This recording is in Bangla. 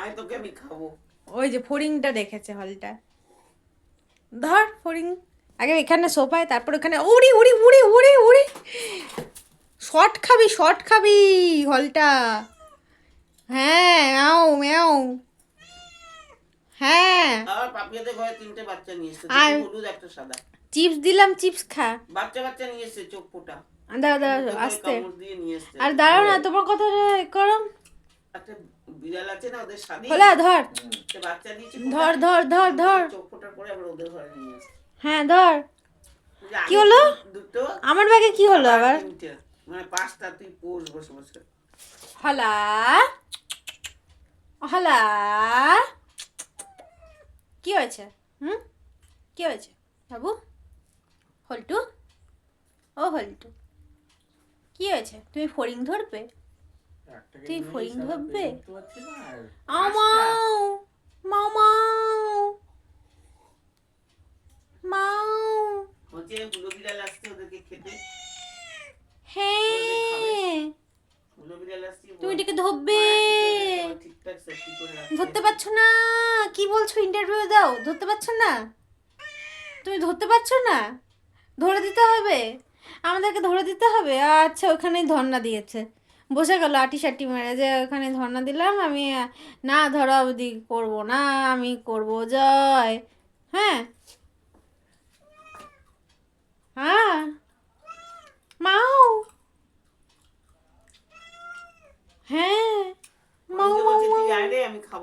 আয় তোকে আমি খাবো। ওই যে ফড়িংটা রেখেছে হলটা। ধর ফড়িং। আগে এখানে সোফায়, তারপর ওখানে উড়ি উড়ি উড়ি উড়ি উড়ি। শর্ট খাবি, শর্ট খাবি হলটা। হ্যাঁ ম্যাও ম্যাও। হ্যাঁ আবার পাপিয়াদের ঘরে 3টে বাচ্চা নিয়ে এসেছে, আর দুটো হলুদ একটা সাদা। চিপস দিলাম, চিপস খা। বাচ্চা বাচ্চা নিয়ে এসেছে, চোখ ফোটা। দাঁড়াও দাঁড়াও মুখে করে আস্তে। কামড় দিয়ে নিয়ে এসেছে। আর দাঁড়াও না, তোমার কথা করো। একটা বিড়াল আছে না ওদের স্বামী, হলা ধর সে বাচ্চা দিয়েছে, ধর ধর ধর ধর। চোখ ফোটার পরে আবার ওদের ঘরে নিয়ে এসেছে। হ্যাঁ ধর। যে কি আগে হলো? দুটো, আমার ব্যাগে কি হলো আবার? 3টে, মানে 5টা তুই পোষ বসে বসে। হলা হলা। কি হয়েছে? হুম, কি হয়েছে বাবু? হল্টু, ও হল্টু, কি হয়েছে? তুমি ফড়িং ধরবে? তুই ফড়িং ধরবে? আমাও মামাও মাও। বলছে বুলো বিড়াল আসছে ওদেরকে খেতে। হ্যাঁ বুলো বিড়াল আসছে, তুমি এটাকে ধরবে। ঠিকঠাক সেফটি করে রাখতে। ধরতে পারছো না? কি বলছো? ইন্টারভিউ দাও। ধরতে পারছো না? তুমি ধরতে পারছো না? ধরে দিতে হবে, আমাদেরকে ধরে দিতে হবে। আচ্ছা, ওখানেই ধর্ণা দিয়েছে, বসে গেল আটি সাটি মেরে যে ওখানে ধর্ণা দিলাম আমি। না ধরা অবধি করবো না, আমি করবো জয়। হ্যাঁ হ্যাঁ মাও। হ্যাঁ মাও মাও বলছে তুই মাও। আয় রে, আমি খাবো।